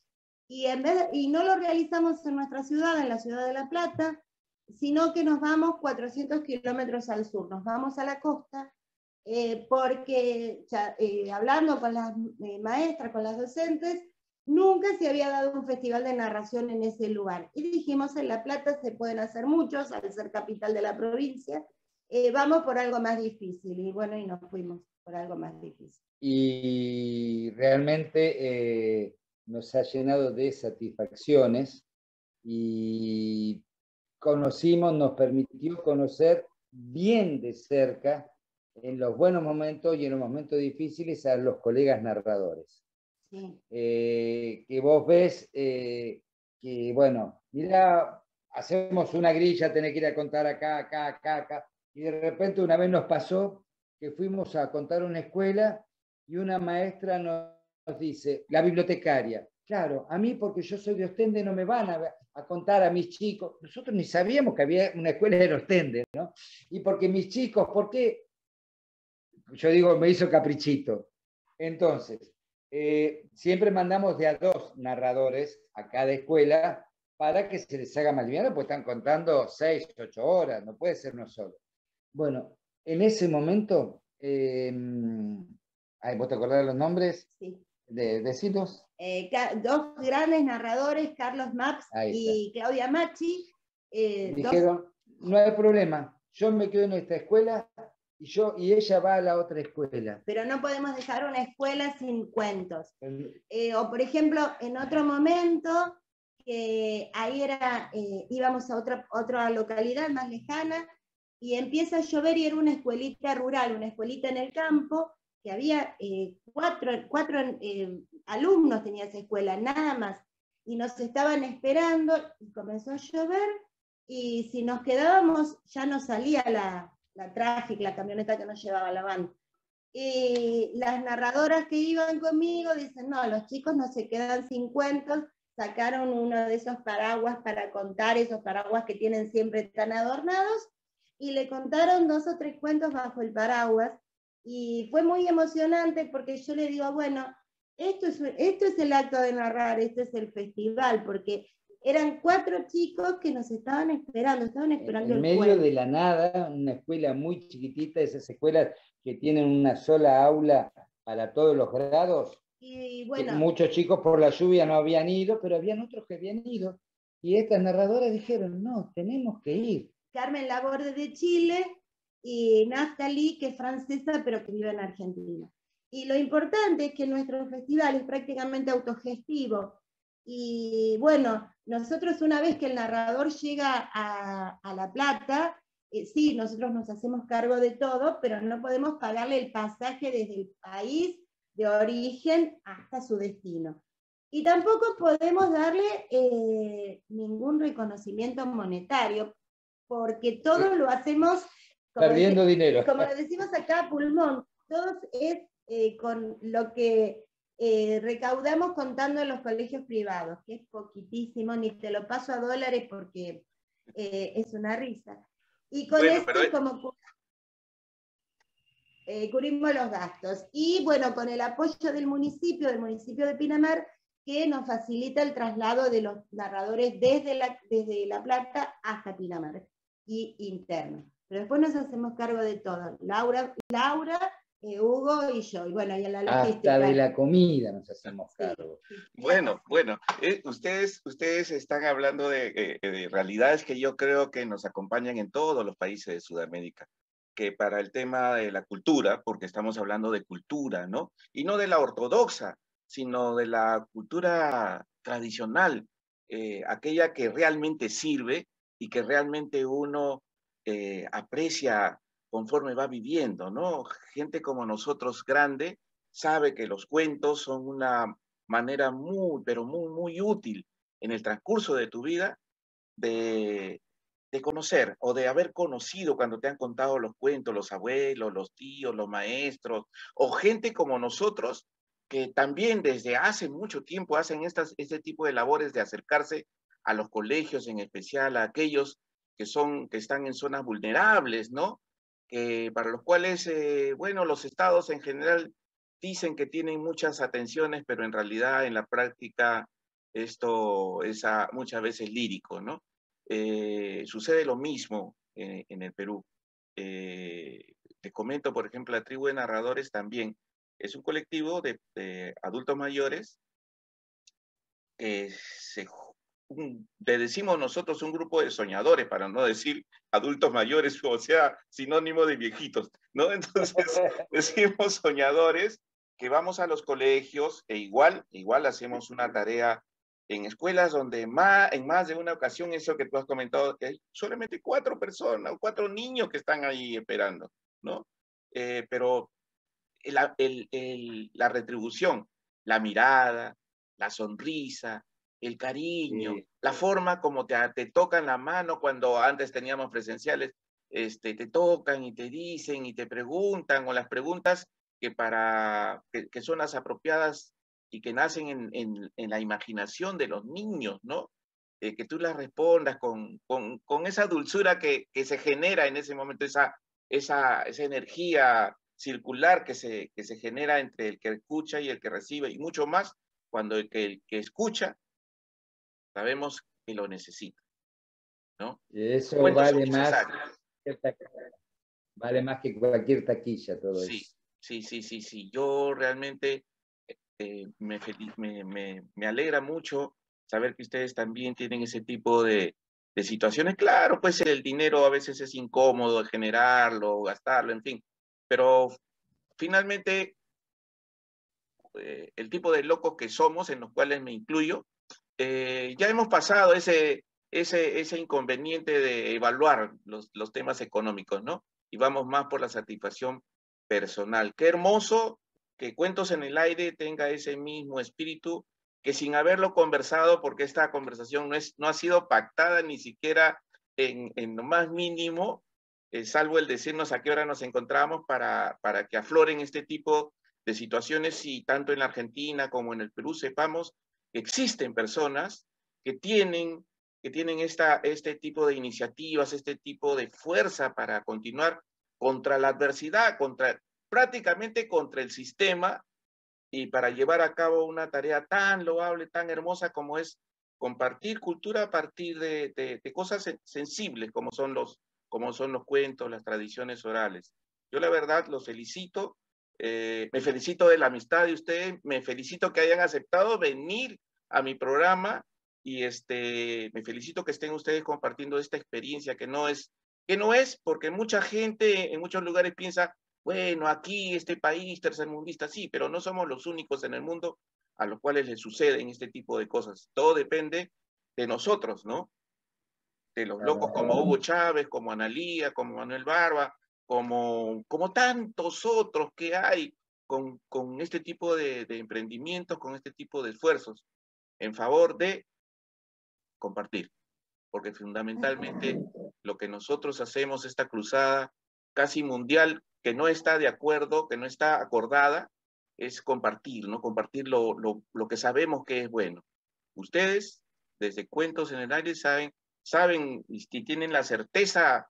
Y no lo realizamos en nuestra ciudad, en la ciudad de La Plata, sino que nos vamos 400 kilómetros al sur, nos vamos a la costa, porque hablando con las maestras, con las docentes, nunca se había dado un festival de narración en ese lugar. Y dijimos, en La Plata se pueden hacer muchos, al ser capital de la provincia, vamos por algo más difícil. Y bueno, y nos fuimos por algo más difícil. Y realmente nos ha llenado de satisfacciones y nos permitió conocer bien de cerca, en los buenos momentos y en los momentos difíciles, a los colegas narradores. Sí. Que vos ves que, bueno, mirá, hacemos una grilla, tenés que ir a contar acá, y de repente una vez nos pasó que fuimos a contar una escuela y una maestra nos dice, la bibliotecaria, claro, a mí porque yo soy de Ostende no me van a contar a mis chicos, nosotros ni sabíamos que había una escuela en Ostende, ¿no? Y porque mis chicos, ¿por qué? Yo digo, me hizo caprichito. Entonces, siempre mandamos de a 2 narradores a cada escuela para que se les haga más liviano, porque están contando 6, 8 horas, no puede ser uno solo. Bueno, en ese momento, ¿vos te acordás de los nombres? Sí. Decilos. 2 grandes narradores, Carlos Maps y Claudia Machi. Dijeron, no hay problema, yo me quedo en esta escuela y ella va a la otra escuela. Pero no podemos dejar una escuela sin cuentos. O por ejemplo, en otro momento, que ahí íbamos a otra localidad más lejana, y empieza a llover y era una escuelita rural, una escuelita en el campo, que había 4 alumnos tenía esa escuela, nada más. Y nos estaban esperando, y comenzó a llover, y si nos quedábamos ya no salía la la camioneta que nos llevaba a la van. Y las narradoras que iban conmigo dicen, no, los chicos no se quedan sin cuentos, sacaron uno de esos paraguas para contar, esos paraguas que tienen siempre tan adornados, y le contaron 2 o 3 cuentos bajo el paraguas, y fue muy emocionante porque yo le digo, bueno, esto es el acto de narrar, este es el festival, porque Eran 4 chicos que nos estaban esperando En el medio cuento. de la nada, una escuela muy chiquitita, esas escuelas que tienen una sola aula para todos los grados. Y bueno, Muchos chicos por la lluvia no habían ido, pero habían otros que habían ido. Y estas narradoras dijeron, no, tenemos que ir. Carmen Laborde de Chile y Natalie, que es francesa, pero que vive en Argentina. Y lo importante es que nuestro festival es prácticamente autogestivo. Y bueno, nosotros una vez que el narrador llega a La Plata, sí, nosotros nos hacemos cargo de todo, pero no podemos pagarle el pasaje desde el país de origen hasta su destino. Y tampoco podemos darle ningún reconocimiento monetario, porque todo lo hacemos perdiendo dinero. Como lo decimos acá, pulmón, todo es con lo que recaudamos contando en los colegios privados, que es poquitísimo, ni te lo paso a dólares porque es una risa. Y con Bueno, esto como cubrimos los gastos. Y bueno, con el apoyo del municipio de Pinamar, que nos facilita el traslado de los narradores desde La Plata hasta Pinamar y interno. Pero después nos hacemos cargo de todo. Laura, Hugo y yo. Y bueno, y en la logística. Hasta de la comida nos hacemos cargo. Sí. Bueno, ustedes están hablando de realidades que yo creo que nos acompañan en todos los países de Sudamérica, que para el tema de la cultura, porque estamos hablando de cultura, ¿no? Y no de la ortodoxa, sino de la cultura tradicional, aquella que realmente sirve y que realmente uno aprecia conforme va viviendo, ¿no? Gente como nosotros grande sabe que los cuentos son una manera pero muy útil en el transcurso de tu vida de conocer o de haber conocido cuando te han contado los cuentos, los abuelos, los tíos, los maestros, o gente como nosotros que también desde hace mucho tiempo hacen este tipo de labores de acercarse a los colegios, en especial a aquellos que están en zonas vulnerables, ¿no? Para los cuales, bueno, los estados en general dicen que tienen muchas atenciones, pero en realidad en la práctica esto es muchas veces lírico, ¿no? Sucede lo mismo en el Perú. Te comento, por ejemplo, la tribu de narradores también es un colectivo de adultos mayores que le decimos nosotros un grupo de soñadores, para no decir adultos mayores, o sea, sinónimo de viejitos, ¿no? Entonces, decimos soñadores que vamos a los colegios e igual hacemos una tarea en escuelas donde en más de una ocasión, eso que tú has comentado, que hay solamente 4 personas, 4 niños que están ahí esperando, ¿no? Pero la retribución, la mirada, la sonrisa, el cariño, Sí. la forma como te tocan la mano cuando antes teníamos presenciales, te tocan y te dicen y te preguntan, o las preguntas que son las apropiadas y que nacen en la imaginación de los niños, ¿no? Que tú las respondas con esa dulzura que se genera en ese momento, esa energía circular que se genera entre el que escucha y el que recibe, y mucho más cuando el que escucha sabemos que lo necesita, ¿no? Eso Cuentos son vale necesarios. Vale más que cualquier taquilla todo Sí, eso. sí. Yo realmente me alegra mucho saber que ustedes también tienen ese tipo de situaciones. Claro, pues el dinero a veces es incómodo generarlo, gastarlo, en fin, pero finalmente el tipo de locos que somos, en los cuales me incluyo, ya hemos pasado ese inconveniente de evaluar los temas económicos, ¿no? Y vamos más por la satisfacción personal. Qué hermoso que Cuentos en el Aire tenga ese mismo espíritu, que sin haberlo conversado, porque esta conversación no ha sido pactada ni siquiera en lo más mínimo, salvo el decirnos a qué hora nos encontramos para que afloren este tipo de situaciones, y tanto en la Argentina como en el Perú sepamos que existen personas que tienen este tipo de iniciativas, este tipo de fuerza para continuar contra la adversidad, prácticamente contra el sistema, y para llevar a cabo una tarea tan loable, tan hermosa como es compartir cultura a partir de cosas sensibles como son los cuentos, las tradiciones orales. Yo la verdad los felicito, me felicito de la amistad de ustedes, me felicito que hayan aceptado venir a mi programa y me felicito que estén ustedes compartiendo esta experiencia que no es porque mucha gente en muchos lugares piensa, bueno, aquí este país tercermundista, sí, pero no somos los únicos en el mundo a los cuales les suceden este tipo de cosas. Todo depende de nosotros, ¿no? De los locos como Hugo Chávez, como Analía, como Manuel Barba, como tantos otros que hay con este tipo de emprendimientos, con este tipo de esfuerzos en favor de compartir. Porque fundamentalmente lo que nosotros hacemos, esta cruzada casi mundial, que no está de acuerdo, que no está acordada, es compartir, ¿no? Compartir lo que sabemos que es bueno. Ustedes, desde Cuentos en el Aire, saben y tienen la certeza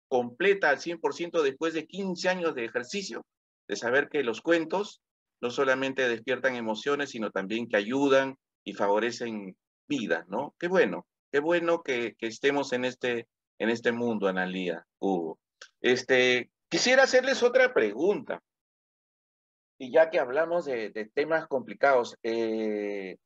completa al 100% después de 15 años de ejercicio, de saber que los cuentos no solamente despiertan emociones, sino también que ayudan y favorecen vidas, ¿no? Qué bueno que estemos en este mundo, Analía, Hugo. Quisiera hacerles otra pregunta. Y ya que hablamos de temas complicados, ya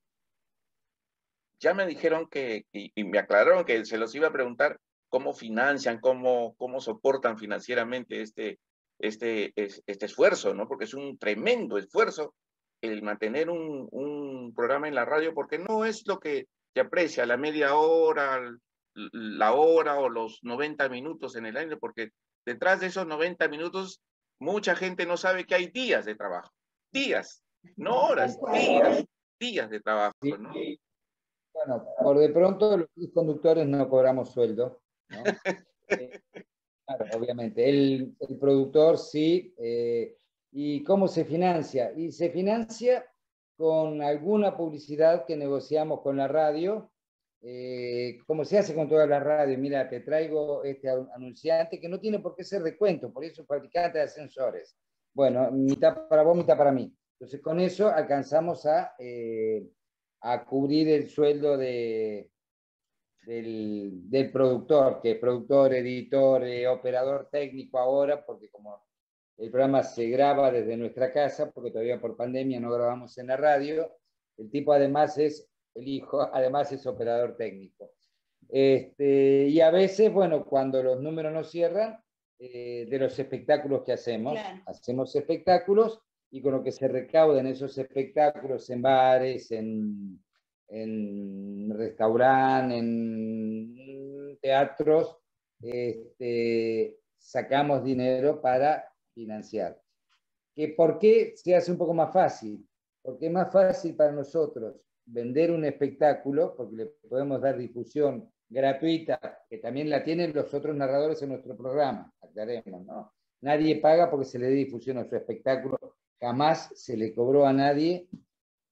me dijeron y me aclararon que se los iba a preguntar cómo financian, cómo soportan financieramente este esfuerzo, ¿no? Porque es un tremendo esfuerzo el mantener un programa en la radio, porque no es lo que se aprecia, la media hora, la hora o los 90 minutos en el aire, porque detrás de esos 90 minutos mucha gente no sabe que hay días de trabajo, días, no horas, días de trabajo, ¿no? Bueno, por de pronto los conductores no cobramos sueldo, ¿no? Claro, obviamente. El productor sí. ¿Y cómo se financia? Y se financia con alguna publicidad que negociamos con la radio, como se hace con todas las radios. Mira, te traigo este anunciante que no tiene por qué ser de cuento, por eso fabricante de ascensores. Bueno, mitad para vos, mitad para mí. Entonces con eso alcanzamos a cubrir el sueldo del productor, que es productor, editor, operador técnico ahora, porque como el programa se graba desde nuestra casa, porque todavía por pandemia no grabamos en la radio, el tipo además es el hijo, además es operador técnico. Y a veces, bueno, cuando los números no cierran, de los espectáculos que hacemos, claro. Hacemos espectáculos y con lo que se recaudan esos espectáculos en bares, en restaurantes, en teatros, sacamos dinero para financiar. ¿Por qué se hace un poco más fácil? Porque es más fácil para nosotros vender un espectáculo, porque le podemos dar difusión gratuita, que también la tienen los otros narradores en nuestro programa, aclaremos, ¿no? Nadie paga porque se le dé difusión a su espectáculo, jamás se le cobró a nadie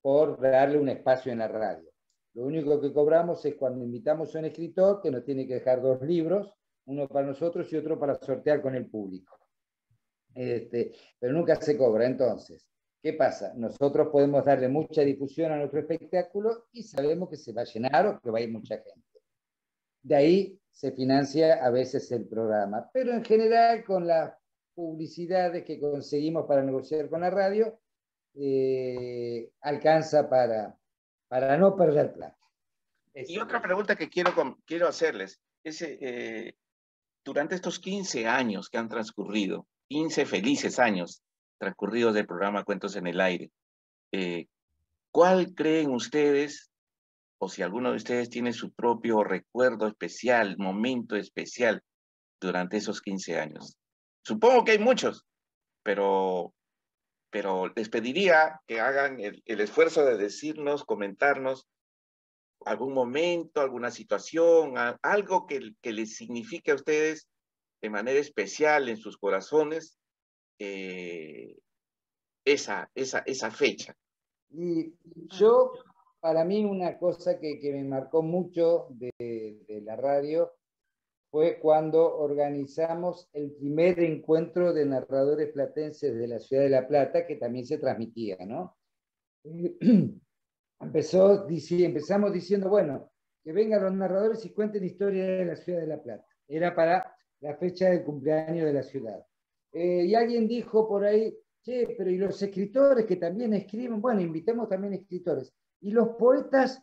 por darle un espacio en la radio. Lo único que cobramos es cuando invitamos a un escritor que nos tiene que dejar 2 libros, uno para nosotros y otro para sortear con el público. Pero nunca se cobra. Entonces, ¿qué pasa? Nosotros podemos darle mucha difusión a nuestro espectáculo y sabemos que se va a llenar o que va a ir mucha gente. De ahí se financia a veces el programa. Pero en general, con las publicidades que conseguimos para negociar con la radio, alcanza para no perder plata. Y otra pregunta que quiero hacerles es, durante estos 15 años que han transcurrido, 15 felices años transcurridos del programa Cuentos en el Aire, ¿cuál creen ustedes, o si alguno de ustedes tiene su propio recuerdo especial, momento especial durante esos 15 años? Supongo que hay muchos, pero les pediría que hagan el esfuerzo de decirnos, comentarnos algún momento, alguna situación, algo que les signifique a ustedes de manera especial en sus corazones esa fecha. Y yo, para mí, una cosa que me marcó mucho de la radio fue cuando organizamos el primer encuentro de narradores platenses de la ciudad de La Plata, que también se transmitía, ¿no? Empezamos diciendo, bueno, que vengan los narradores y cuenten historia de la ciudad de La Plata. Era para la fecha del cumpleaños de la ciudad. Y alguien dijo por ahí, che, pero ¿y los escritores que también escriben? Bueno, invitemos también escritores. Y los poetas,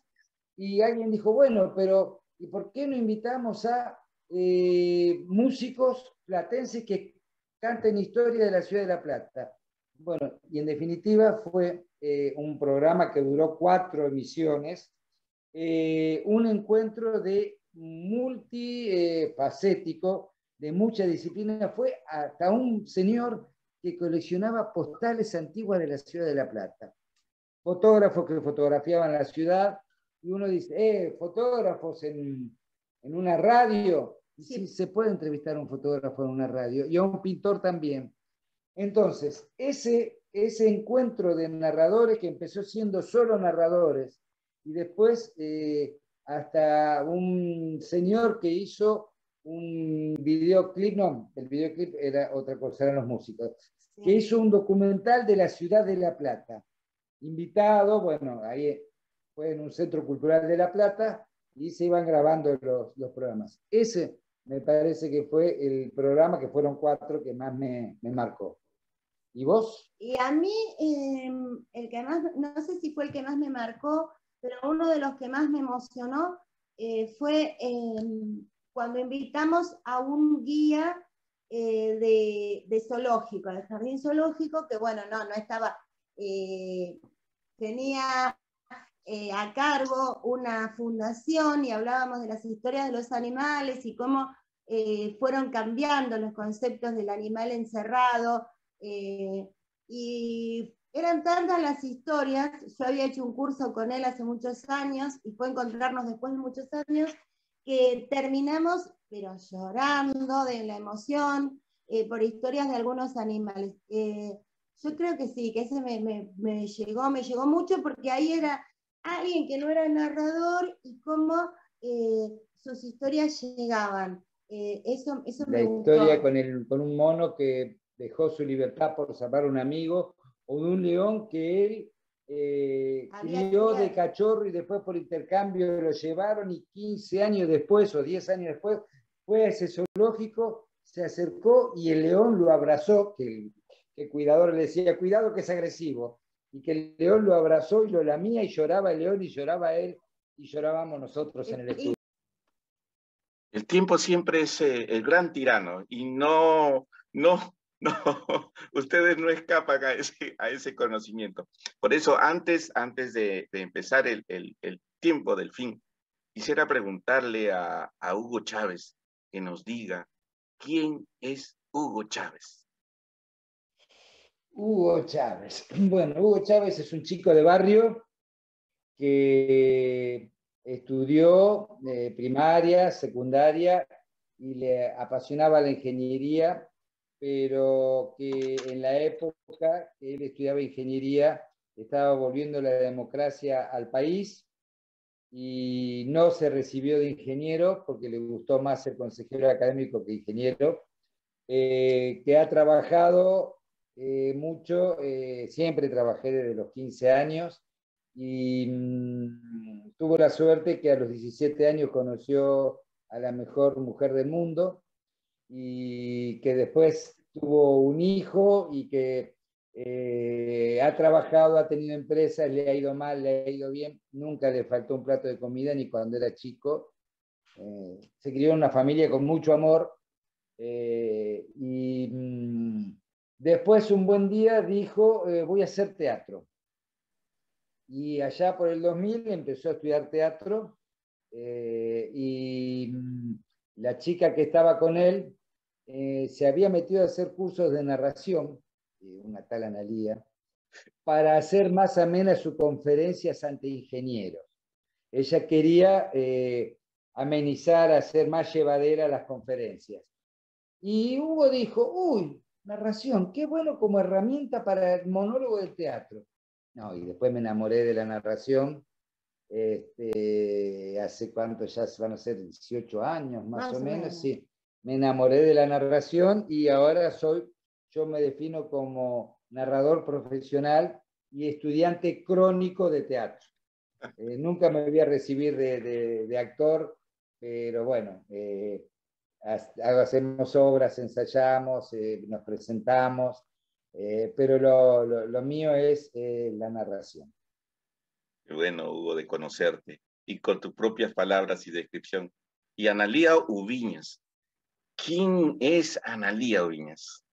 y alguien dijo, bueno, pero ¿y por qué no invitamos a músicos platenses que canten historia de la ciudad de La Plata? Bueno, y en definitiva fue un programa que duró 4 emisiones, un encuentro de multifacético, de mucha disciplina. Fue hasta un señor que coleccionaba postales antiguas de la ciudad de La Plata, fotógrafos que fotografiaban la ciudad, y uno dice, fotógrafos en una radio. Y sí, se puede entrevistar a un fotógrafo en una radio, y a un pintor también. Entonces, ese encuentro de narradores que empezó siendo solo narradores, y después hasta un señor que hizo un videoclip, no, el videoclip era otra cosa, eran los músicos, sí, que hizo un documental de la ciudad de La Plata, invitado, bueno, ahí fue en un centro cultural de La Plata, y se iban grabando los programas. Ese me parece que fue el programa, que fueron 4, que más me marcó. ¿Y vos? Y a mí, el que más, no sé si fue el que más me marcó, pero uno de los que más me emocionó fue cuando invitamos a un guía de zoológico, del jardín zoológico, que bueno, no estaba, tenía a cargo una fundación, y hablábamos de las historias de los animales y cómo fueron cambiando los conceptos del animal encerrado, y eran tantas las historias. Yo había hecho un curso con él hace muchos años, y fue encontrarnos después de muchos años, que terminamos, pero llorando de la emoción, por historias de algunos animales. Yo creo que sí, que ese me llegó mucho, porque ahí era alguien que no era narrador, y cómo sus historias llegaban. Eso me gustó. La historia con un mono que dejó su libertad por salvar a un amigo, o de un león que él crió de cachorro, y después por intercambio lo llevaron, y 15 años después o 10 años después fue a ese zoológico, se acercó y el león lo abrazó, que el cuidador le decía, cuidado que es agresivo, y que el león lo abrazó y lo lamía, y lloraba el león y lloraba él, y llorábamos nosotros en el estudio. El tiempo siempre es el gran tirano, y no, ustedes no escapan a ese conocimiento. Por eso, antes de empezar el tiempo del fin, quisiera preguntarle a Hugo Chávez que nos diga, ¿quién es Hugo Chávez? Hugo Chávez. Bueno, Hugo Chávez es un chico de barrio que estudió primaria, secundaria, y le apasionaba la ingeniería, pero que en la época que él estudiaba ingeniería estaba volviendo la democracia al país, y no se recibió de ingeniero porque le gustó más ser consejero académico que ingeniero, que ha trabajado mucho, siempre trabajé desde los 15 años, y tuvo la suerte que a los 17 años conoció a la mejor mujer del mundo, y que después tuvo un hijo, y que ha trabajado, ha tenido empresas, le ha ido mal, le ha ido bien, nunca le faltó un plato de comida, ni cuando era chico. Se crió en una familia con mucho amor, y después un buen día dijo, voy a hacer teatro. Y allá por el 2000 empezó a estudiar teatro, y la chica que estaba con él se había metido a hacer cursos de narración, una tal Analía, para hacer más amenas sus conferencias ante ingenieros. Ella quería amenizar, hacer más llevadera las conferencias. Y Hugo dijo, uy, narración, qué bueno como herramienta para el monólogo del teatro. No, y después me enamoré de la narración, hace cuánto, ya van a ser 18 años más o menos, sí. Me enamoré de la narración, y ahora yo me defino como narrador profesional y estudiante crónico de teatro. Nunca me voy a recibir de actor, pero bueno, hacemos obras, ensayamos, nos presentamos, pero lo mío es la narración. Qué bueno, Hugo, de conocerte y con tus propias palabras y descripción. Y Analía Ubiñas. ¿Quién es Analía Ubiñas?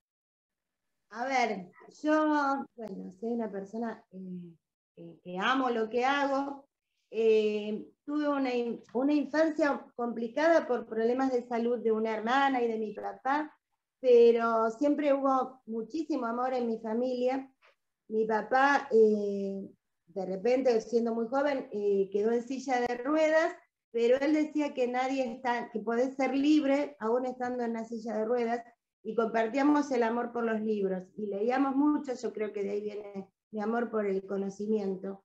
A ver, yo, bueno, soy una persona que amo lo que hago. Tuve una infancia complicada por problemas de salud de una hermana y de mi papá, pero siempre hubo muchísimo amor en mi familia. Mi papá, de repente, siendo muy joven, quedó en silla de ruedas, pero él decía que que podés ser libre aún estando en la silla de ruedas, y compartíamos el amor por los libros, y leíamos mucho. Yo creo que de ahí viene mi amor por el conocimiento.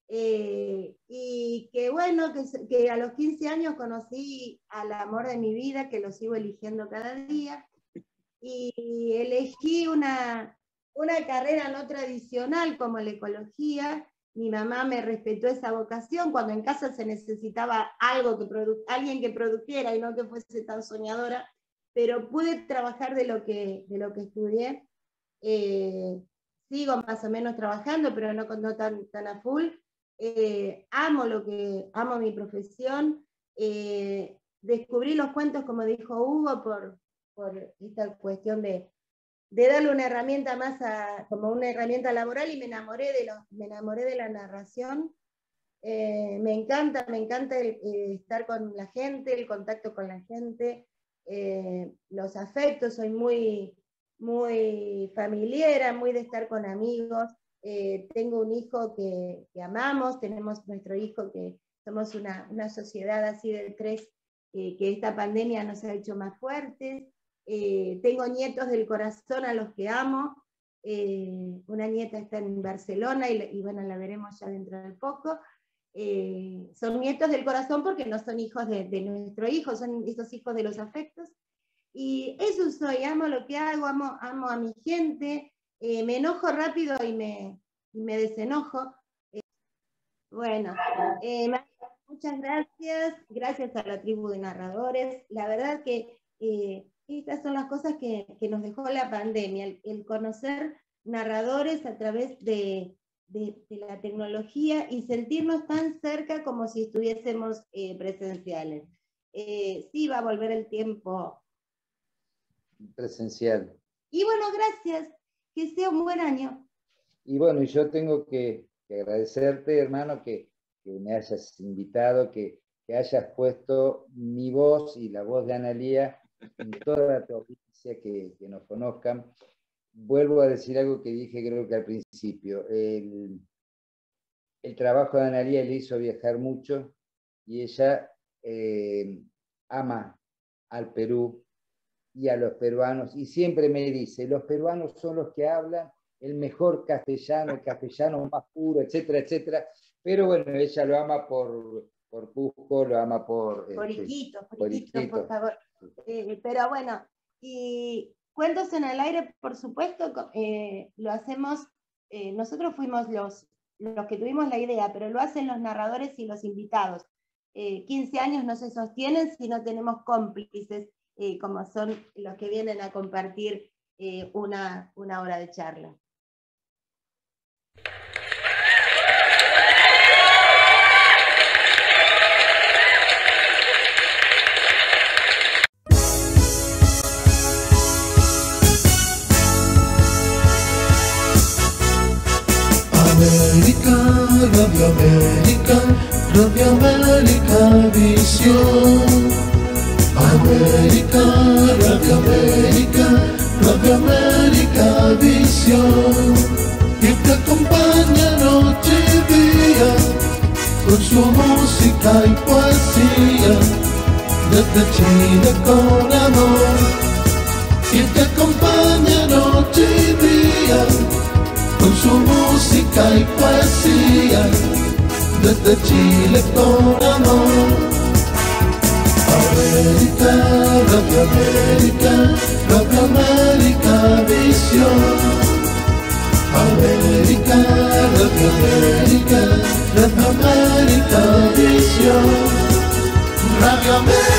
Y que bueno, que a los 15 años conocí al amor de mi vida, que lo sigo eligiendo cada día, y elegí una carrera no tradicional como la ecología. Mi mamá me respetó esa vocación cuando en casa se necesitaba alguien que produjera y no que fuese tan soñadora, pero pude trabajar de lo que estudié. Sigo más o menos trabajando, pero no tan a full. Amo mi profesión. Descubrí los cuentos, como dijo Hugo, por esta cuestión de darle una herramienta más como una herramienta laboral, y me enamoré de la narración. Me encanta estar con la gente, el contacto con la gente, los afectos. Soy muy, muy familiera, muy de estar con amigos. Tengo un hijo que amamos, tenemos nuestro hijo, que somos una sociedad así de tres, que esta pandemia nos ha hecho más fuertes. Tengo nietos del corazón a los que amo. Una nieta está en Barcelona y bueno, la veremos ya dentro de poco. Son nietos del corazón porque no son hijos de nuestro hijo, son esos hijos de los afectos. Y eso soy, amo lo que hago, amo a mi gente. Me enojo rápido y me desenojo. Bueno, muchas gracias a la tribu de narradores. La verdad que estas son las cosas que nos dejó la pandemia, el conocer narradores a través de la tecnología y sentirnos tan cerca como si estuviésemos presenciales. Sí, va a volver el tiempo presencial. Y bueno, gracias. Que sea un buen año. Y bueno, yo tengo que agradecerte, hermano, que me hayas invitado, que hayas puesto mi voz y la voz de Analía en toda tu audiencia, que nos conozcan. Vuelvo a decir algo que dije creo que al principio. El trabajo de Analía le hizo viajar mucho, y ella ama al Perú y a los peruanos, y siempre me dice, los peruanos son los que hablan el mejor castellano, el castellano más puro, etcétera, etcétera. Pero bueno, ella lo ama por Cusco, lo ama por Iquitos, por favor. Pero bueno, y Cuentos en el Aire, por supuesto, lo hacemos, nosotros fuimos los que tuvimos la idea, pero lo hacen los narradores y los invitados. 15 años no se sostienen si no tenemos cómplices, como son los que vienen a compartir una hora de charla. América, Radio América Visión. América, Radio América Visión. Y te acompaña noche y día con su música y poesía, desde Chile con amor. Y te acompaña noche y día con su música y poesía, desde Chile con amor. América, Radio América Visión. América, Radio América, Radio América Visión, Radio América.